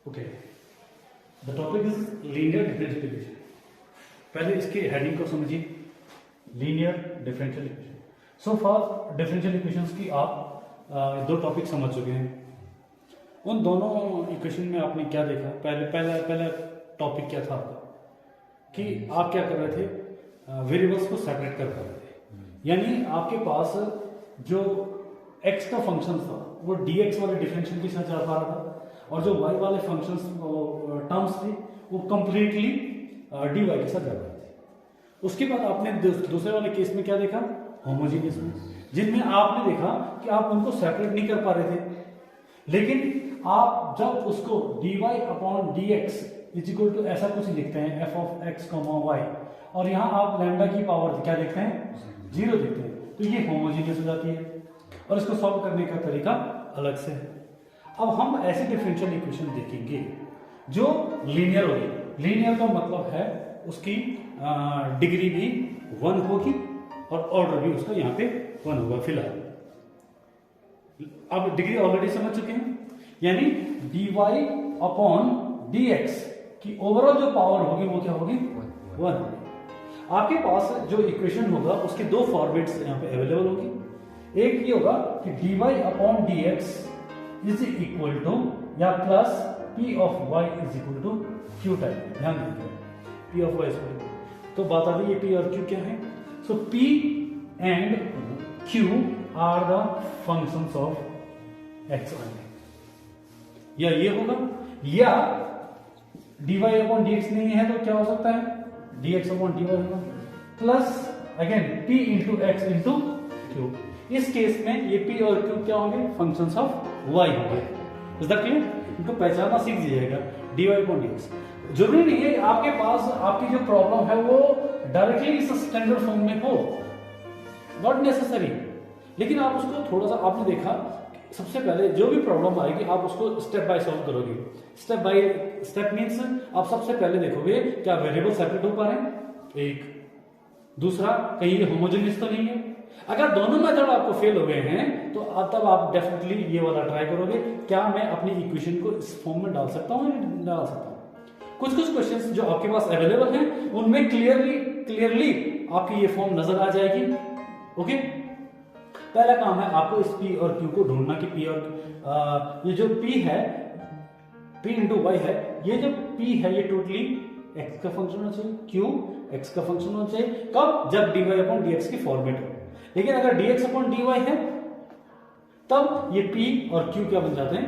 Okay, the topic is linear differential equation. पहले इसके heading को समझिए, लीनियर डिफरेंशियल इक्वेशन। सो फार डिफरेंशियल इक्वेशंस की आप दो टॉपिक समझ चुके हैं। उन दोनों इक्वेशन में आपने क्या देखा? पहला टॉपिक क्या था आपका कि आप क्या कर रहे थे, वेरिएबल्स को सेपरेट कर रहे थे। यानी आपके पास जो x का फंक्शन था वो dx वाले डिफरेंशियल के साथ चल पा रहा था, और जो y वाले फंक्शंस टर्म्स थे वो कंप्लीटली dy के साथ जा रहे थे। उसके बाद आपने दूसरे वाले केस में क्या देखा? होमोजीनियस में, जिनमें आपने देखा कि आप उनको सेपरेट नहीं कर पा रहे थे, लेकिन आप जब उसको dy upon dx is equal to ऐसा कुछ लिखते हैं f ऑफ x, y, और यहाँ आप लैम्डा की पावर क्या देखते हैं? 0 देखते हैं, तो ये होमोजीनियस हो जाती है और इसको सॉल्व करने का तरीका अलग से है। अब हम ऐसे डिफरेंशियल इक्वेशन देखेंगे जो लीनियर होगी। लीनियर का मतलब है उसकी डिग्री भी 1 होगी और ऑर्डर भी उसका यहाँ पे 1 होगा। फिलहाल अब डिग्री ऑलरेडी समझ चुके हैं, यानी dy अपॉन dx की ओवरऑल जो पावर होगी वो क्या होगी? 1 होगी। आपके पास जो इक्वेशन होगा उसके दो फॉर्मेट्स यहाँ पे अवेलेबल होगी। एक ये होगा कि dy upon dx is equal to या plus p of y is equal to q type. ध्यान दीजिए, p of y is equal to, तो बात आ रही है p और q क्या है। So p and q are the functions of x y। या ये होगा, या dy अपॉन dx नहीं है तो क्या हो सकता है? dx अपॉन dy होगा plus again p into x into q। इस केस में ये p और q क्या होंगे? फंक्शंस ऑफ y होंगे। Is that clear? इनको पहचानना सीख जाइएगा, dy अपॉन dx। जरूरी नहीं है आपके पास आपकी जो प्रॉब्लम है वो डायरेक्टली इस स्टैंडर्ड फॉर्म में हो, नॉट नेसेसरी, लेकिन आप उसको थोड़ा सा, आपने देखा सबसे पहले जो भी प्रॉब्लम आएगी आप उसको स्टेप बाय सॉल्व करोगे। स्टेप बाय स्टेप मीन्स आप सबसे पहले देखोगे क्या वेरिएबल सेपरेट हो पा रहे हैं, एक, दूसरा कहीं ये होमोजेनियस तो नहीं है। अगर दोनों मेथड आपको फेल हो गए हैं तो तब आप डेफिनेटली ये वाला ट्राई करोगे, क्या मैं अपनी इक्वेशन को इस फॉर्म में डाल सकता हूँ या नहीं डाल सकता हूँ। कुछ क्वेश्चंस जो आपके पास अवेलेबल हैं उनमें क्लियरली आपकी ये फॉर्म नजर आ जाएगी। ओके, पहला काम है आपको इस p और q को ढूंढना कि p और ये जो p है, p इंटू y है, ये जो p है ये टोटली x का फंक्शन होना चाहिए, q x का फंक्शन होना चाहिए। कब? जब dy अपॉन dx की फॉर्मेट हो। लेकिन अगर dx अपॉन dy है तब ये p और q क्या बन जाते हैं?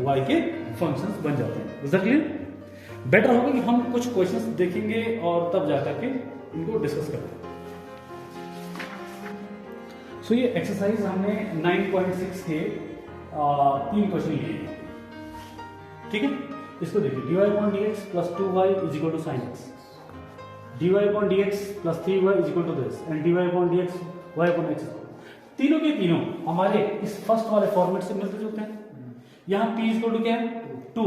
y के फंक्शंस बन जाते हैं। Is that clear? बेटर होगा कि हम कुछ क्वेश्चंस देखेंगे और तब जाकर के इनको डिस्कस करेंगे। सो ये एक्सरसाइज हमने 9.6 के 3 क्वेश्चन लिए, ठीक है। इसको देखिए, dy upon dx plus 2y is equal to sin x, dy upon dx plus 3y is equal to this, and dy upon dx y upon x। तीनों के तीनों हमारे इस फर्स्ट वाले फॉर्मेट से मिलते जुलते हैं। यहाँ p इज इक्वल टू क्या है? 2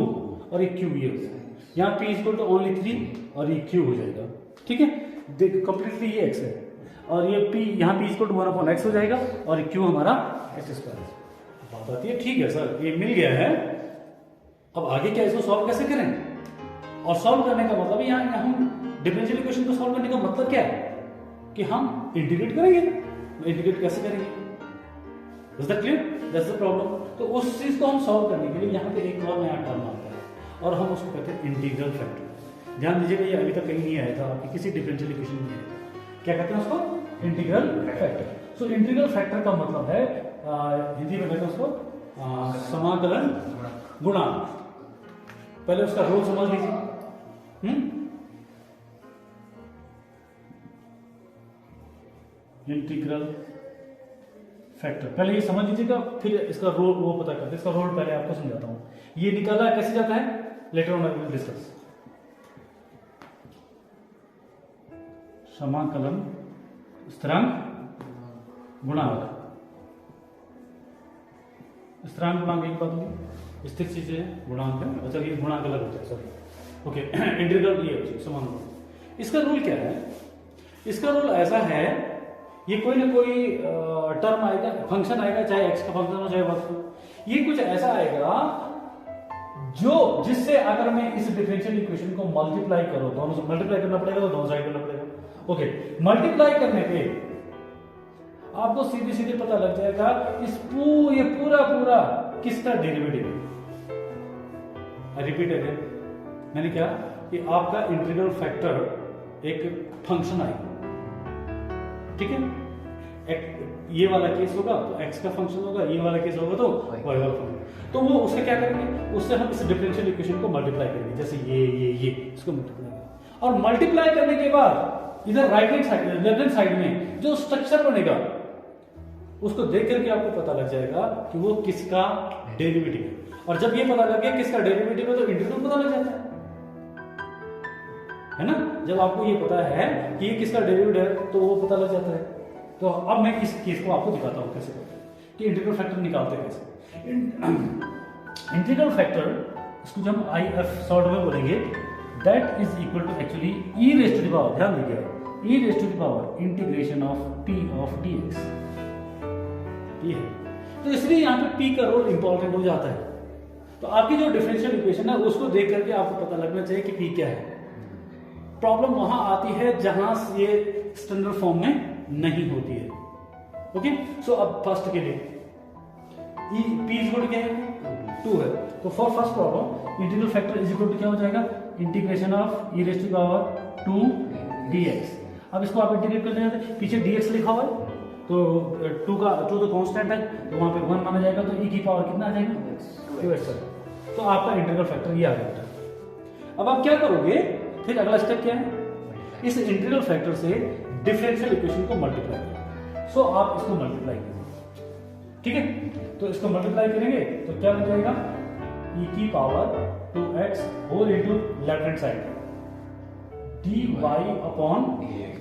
और एक q ये हो जाएगा। यहाँ p is equal to only 3 और ये q हो जाएगा, ठीक है। देखो कंप्लीटली ये x है और ये p, यहाँ p equal to 1 upon x हो जाएगा और ये q हमारा x स्क्वायर। बात आती है, ठीक है सर ये मिल गया है, अब आगे क्या इसको सॉल्व कैसे करें? और सॉल्व करने का मतलब यहाँ हम डिफरेंशियल इक्वेशन को सॉल्व करने का मतलब क्या है कि हम इंटीग्रेट करेंगे। इंटीग्रेट कैसे करेंगे? Is that clear? That's the problem. तो उस चीज को हम सॉल्व करने के लिए यहाँ पे एक और नया टर्म आता है और हम उसको कहते हैं इंटीग्रल फैक्टर। ध्यान दीजिएगा, ये अभी तक कहीं नहीं आया था आपकी किसी डिफरेंशियल इक्वेशन में। क्या कहते हैं उसको? Integral factor. So integral factor का मतलब है हिंदी में कहते हैं उसको समाकलन गुणांक। पहले उसका रोल समझ लीजिए। इंटीग्रल फैक्टर पहले ये समझ लीजिएगा, फिर इसका रोल वो पता करते। इसका रोल पहले आपको समझाता हूं। ये निकाला कैसे जाता है, later on I will discuss. समाकलन स्थिरांक गुणांक। स्थिरांक गुणांक एक बात होगी, स्थिर चीजें गुणांक है। अच्छा ये गुणांक अलग होता है, सॉरी। ओके, इंटीग्रल ये समाकलन। इसका रूल क्या है? इसका रूल ऐसा है, ये कोई ना कोई टर्म आएगा, फंक्शन आएगा, चाहे x का फंक्शन हो चाहे y का, ये कुछ ऐसा आएगा जो जिससे अगर मैं इस डिफरेंशियल इक्वेशन को मल्टीप्लाई करूं, दोनों से मल्टीप्लाई करना पड़ेगा तो दोनों साइड करना पड़ेगा। ओके, मल्टीप्लाई करने पे आपको सीधे सीधे पता लग जाएगा ये पूरा किसका डेरिवेटिव है। रिपीट अगेन, मैंने क्या कि आपका इंटीग्रल फैक्टर एक फंक्शन आएगा, ठीक है। ये वाला केस होगा तो x का फंक्शन होगा, ये वाला केस होगा तो y वाला फंक्शन। तो वो उससे क्या करेंगे, उससे हम इस डिफरेंशियल इक्वेशन को मल्टीप्लाई करेंगे, जैसे ये इसको मल्टीप्लाई करेंगे। और मल्टीप्लाई करने के बाद इधर right hand side left hand side में जो स्ट्रक्चर बनेगा उसको देख करके आपको पता लग जाएगा कि वो किसका डेरिवेटिव है। और जब ये पता लग गया किसका डेरिवेटिव है तो इंटीग्रल पता लग जाता है ना। जब आपको ये पता है कि ये किसका डेरिवेटिव है तो वो पता लग जाता है। तो अब मैं इस केस को आपको दिखाता हूं कैसे करते हैं कि इंटीग्रल फैक्टर निकालते हैं कैसे। इंटीग्रल फैक्टर इसको जब हम IF शॉर्ट में बोलेंगे, that is equal to actually e raise to the power, ध्यान दीजिएगा, e raise to the power integration of t of dx। ये है तो इसलिए यहाँ पे p का रोल इंपॉर्टेंट हो जाता है। तो आपकी जो डिफरेंशियल इक्वेशन है उसको देख करके आपको पता लगना चाहिए कि p क्या है। प्रॉब्लम वहां आती है जहां ये स्टैंडर्ड फॉर्म में नहीं होती है। ओके, सो अब फर्स्ट के लिए p इज इक्वल टू क्या है 2 है। तो for first problem integral factor is equal to क्या हो जाएगा, integration of e raise to the power 2 dx। अब इसको आप इंटीग्रेट कर देंगे, पीछे dx लिखा हुआ है तो 2 तो कांस्टेंट है तो वहां पे 1 माना जाएगा, तो e की पावर कितना आ जाएगा 2x। तो आपका इंटीग्रल फैक्टर ये आ गया। अब आप क्या करोगे, फिर अगला स्टेप क्या है, इस इंटीग्रल फैक्टर से डिफरेंशियल इक्वेशन को मल्टीप्लाई करें। सो आप इसको मल्टीप्लाई करेंगे, ठीक है। तो इसको मल्टीप्लाई करेंगे तो क्या बन जाएगा, e की power 2x whole into left hand side dy upon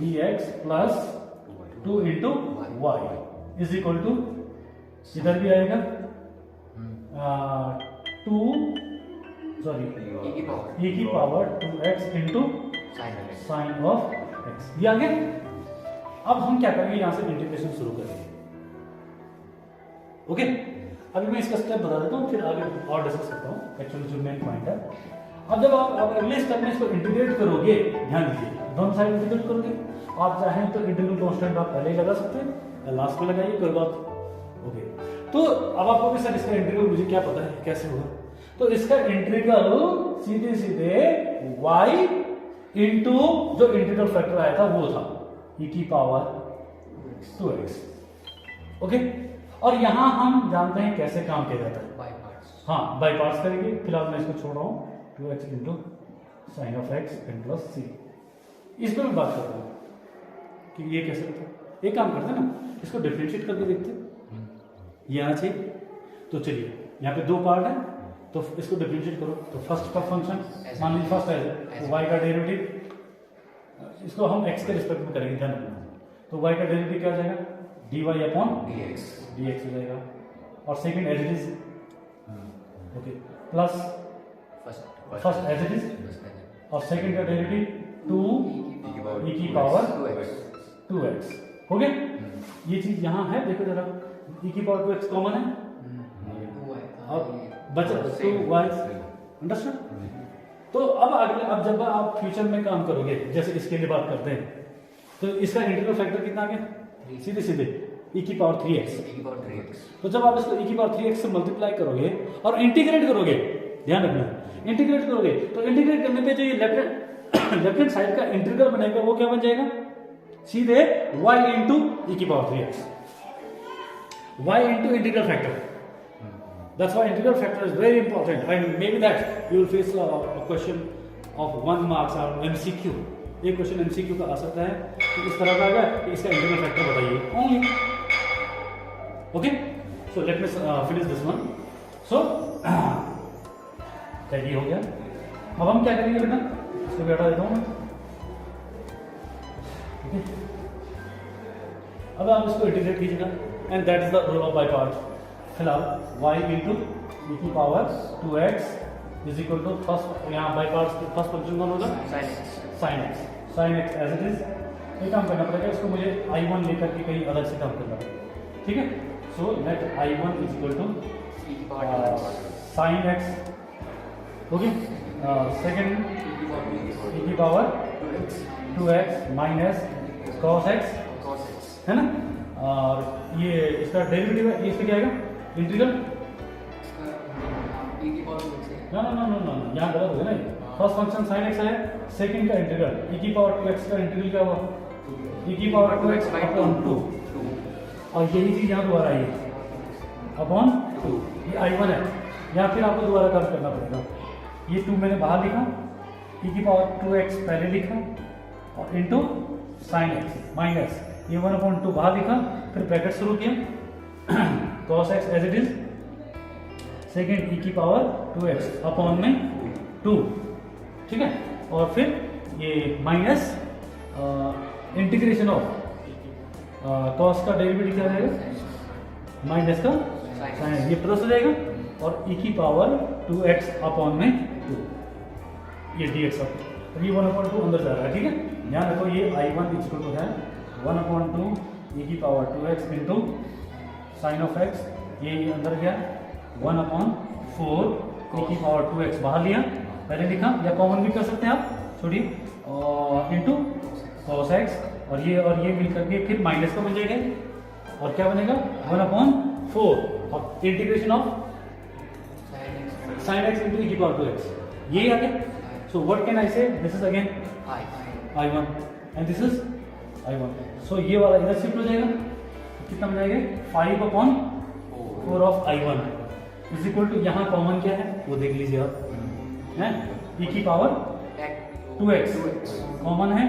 dx plus 2 into y is equal to, इधर भी आएगा 2 e की power 2x into sine of x। ये आ गया। अब हम क्या करेंगे, यहां से इंटीग्रेशन शुरू करेंगे। ओके, अभी मैं इसका स्टेप बता देता हूं फिर आगे और डिस्कस करता हूं एक्चुअली जो मेन पॉइंट है। अब जब आप अगले स्टेप में इसको इंटीग्रेट करोगे, ध्यान दीजिए दोनों साइड इंटीग्रेट करोगे। आप चाहें तो इंटीग्रल कांस्टेंट आप पहले ही लगा सकते हैं, लास्ट में लगाइए, कोई बात। ओके, तो अब आपको भी सर इसका इंटीग्रल मुझे क्या पता है कैसे होगा, तो इसका इंटीग्रल सीधे सीधे y इंटू जो इंटीग्रल फैक्टर आया था वो था e की पावर 2x। ओके, और यहां हम जानते हैं कैसे काम किया जाता है, बाय पार्ट्स। हाँ, बाय पार्ट्स करेंगे। फिलहाल मैं इसको छोड़ रहा हूं, 2x into sine of x and plus c। इस पर मैं बात करता हूं कि ये कैसे होता है। एक काम करते हैं ना, इसको डिफरेंशिएट करके देखते हैं। यहां से तो चलिए यहाँ पे 2 पार्ट है तो इसको डिफरेंशिएट करो। तो फर्स्ट का फंक्शन मान लीजिए फर्स्ट है y का डेरिवेटिव, इसको हम x के रिस्पेक्ट में करेंगे, ध्यान रखना। तो y का डेरिवेटिव क्या हो जाएगा, dy अपॉन dx हो जाएगा। और second as it is, okay, plus first as it is और सेकंड का डेरिवेटिव 2 e की पावर 2x। हो गया, ये चीज यहां है, देखो जरा, e की पावर 2x कॉमन है और बचा 2y। अंडरस्टैंड। तो अब जब आप फ्यूचर में काम करोगे, जैसे इसके लिए बात करते हैं, तो इसका इंटीग्रल फैक्टर कितना आ गया, सीधे सीधे e की पावर 3x। तो जब आप इसको e की पावर 3x से मल्टीप्लाई करोगे और इंटीग्रेट करोगे, ध्यान रखना, इंटीग्रेट करोगे तो इंटीग्रेट करने पे जो ये लेफ्ट हैंड साइड का इंटीग्रल बनेगा वो क्या बन जाएगा, सीधे y इंटू e की power 3x, y into integral factor. That's why integral factor is very important, and maybe that you will face a question of 1 marks or MCQ। एक question MCQ का आ सकता है कि इस तरह का आएगा कि इसका इंटीग्रल फैक्टर बताइए only. Okay, so let me finish this one. So ready हो गया। अब हम क्या करेंगे बेटा, इसको भी हटा देता हूँ मैं। ओके, अब आप इसको इंटीग्रेट कीजिएगा and that is the rule of by part. फिलहाल y इंटू e की power 2x is equal to first, यहाँ बाय पार्ट्स फर्स्ट फंक्शन कौन होगा, sine x as it is. ये काम करना पड़ेगा, इसको मुझे I1 लेकर के कहीं अलग से काम करना पड़ेगा, ठीक है। So let I1 is equal to sine x okay. Second e की power 2x minus cos x, है ना। और ये इसका डेरिवेटिव है, ये इसका क्या आएगा, इंटीग्रल। ना ना ना ना ना, यहाँ गलत हो गया ना। फर्स्ट फंक्शन sin x है, सेकंड का इंटीग्रल e की पावर 2x का इंटीग्रल क्या हुआ, e की पावर 2x अपॉन 2, और यही चीज यहाँ दोबारा आई अपॉन 2, ये I1 है। यहाँ फिर आपको दोबारा काम करना पड़ेगा। ये 2 मैंने बाहर लिखा, e की पावर 2x पहले लिखा और इंटू साइन x माइनस ये 1/2 बाहर लिखा, फिर ब्रैकेट शुरू किया cos x as it is, second e की पावर 2x अपॉन में 2, ठीक है। और फिर ये माइनस इंटीग्रेशन ऑफ cos का डेरिवेटिव क्या रहेगा, माइनस का साइन, ये प्लस हो जाएगा, और e की पावर 2x अपॉन में 2, ये dx अब ये 1/2 अंदर जा रहा है, ठीक है। ध्यान रखो ये I1 इक्वल टू है 1/2 e की power 2x into sine of x, ये अंदर गया 1/4 e की पावर 2x बाहर लिया, पहले लिखा, या कॉमन भी कर सकते हैं आप, छोड़िए, और इंटू cos x, और ये मिल करके फिर माइनस का बन जाएगा, और क्या बनेगा 1/4 और integration of sin x into e की पावर 2x, यही आ गया। सो व्हाट कैन आई से, this is again I1 and this is I1। सो ये वाला इधर शिफ्ट हो जाएगा, तो कितना बन जाएगा 5/4 of I1 is equal to, यहाँ कॉमन क्या है वो देख लीजिए आप, है e की पावर 2x कॉमन है,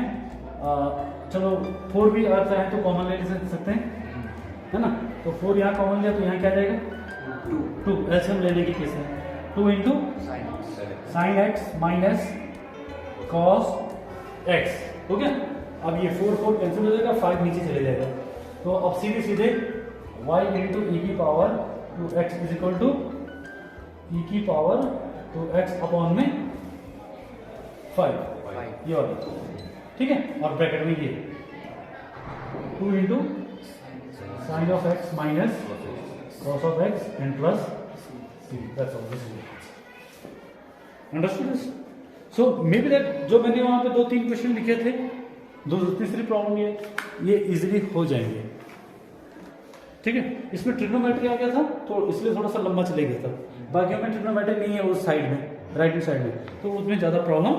चलो 4 भी आता है तो कॉमन ले सकते हैं, है ना। तो 4 यहाँ कॉमन लिया तो यहाँ क्या जाएगा 2 एल्सियम लेने की केस है, 2 into sine x minus cos x, हो गया। अब ये 4 कैंसिल हो जाएगा, 5 नीचे चले जाएगा, तो अब सीधे सीधे y इंटू ई की power 2x is equal to e की पावर 2x अपॉन में 5, ये वाला, ठीक है। और ब्रैकेट में ये 2 into sine of x minus cos of x and plus c, that's all this. Understood this? So may be that जो मैंने वहां पे 2-3 क्वेश्चन लिखे थे, तीसरी प्रॉब्लम ये इजीली हो जाएंगे, ठीक है। इसमें ट्रिग्नोमेट्री आ गया था तो इसलिए थोड़ा सा लंबा चले गया था, बाकी में ट्रिग्नोमेट्री नहीं है उस साइड में, राइट हैंड साइड में, तो उसमें ज्यादा प्रॉब्लम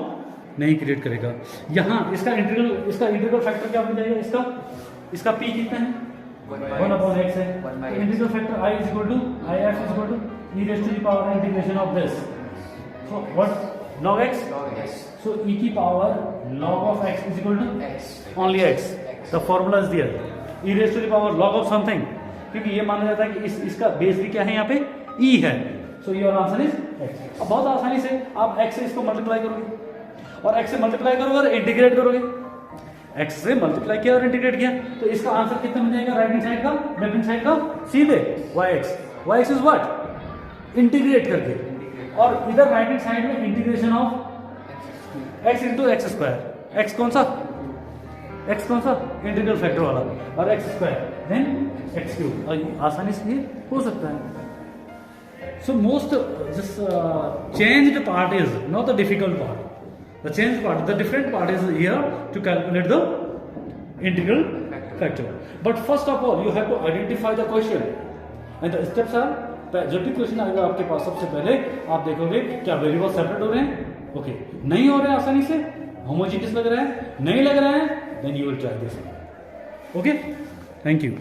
नहीं क्रिएट करेगा। यहाँ इसका इंटीग्रल फैक्टर क्या बन जाएगा, इसका p कितना है 1/x है, तो integral factor i is equal to if is equal to e raise to the power integration of this, so what log x, so e की पावर log of x is equal to only x, the formula is there, e raised to the power log of something, क्योंकि ये माना जाता है कि इसका base भी क्या है यहाँ पे e है, so your answer is x। अब बहुत आसानी से आप x से इसको मल्टीप्लाई करोगे, और x से मल्टीप्लाई करोगे और इंटीग्रेट करोगे, x से मल्टीप्लाई किया और इंटीग्रेट किया, तो इसका आंसर कितना बन जाएगा, राइट हैंड साइड का लेफ्ट हैंड साइड का, सीधे yx इज व्हाट, इंटीग्रेट करके, और इधर राइट हैंड साइड में integration of x into x square, x कौन सा इंटीग्रल फैक्टर वाला, और x square then x cube, आसानी से ये हो सकता है। So most this changed part is not the difficult part, the changed part, the different part is here to calculate the integral factor. But first of all you have to identify the question and the steps are, जब भी question आएगा आपके पास सबसे पहले आप देखोगे क्या variable separate हो रहे हैं, ओके नहीं हो रहे हैं आसानी से, होमोजेनियस लग रहा है, नहीं लग रहा है, then you will try this, okay. Thank you.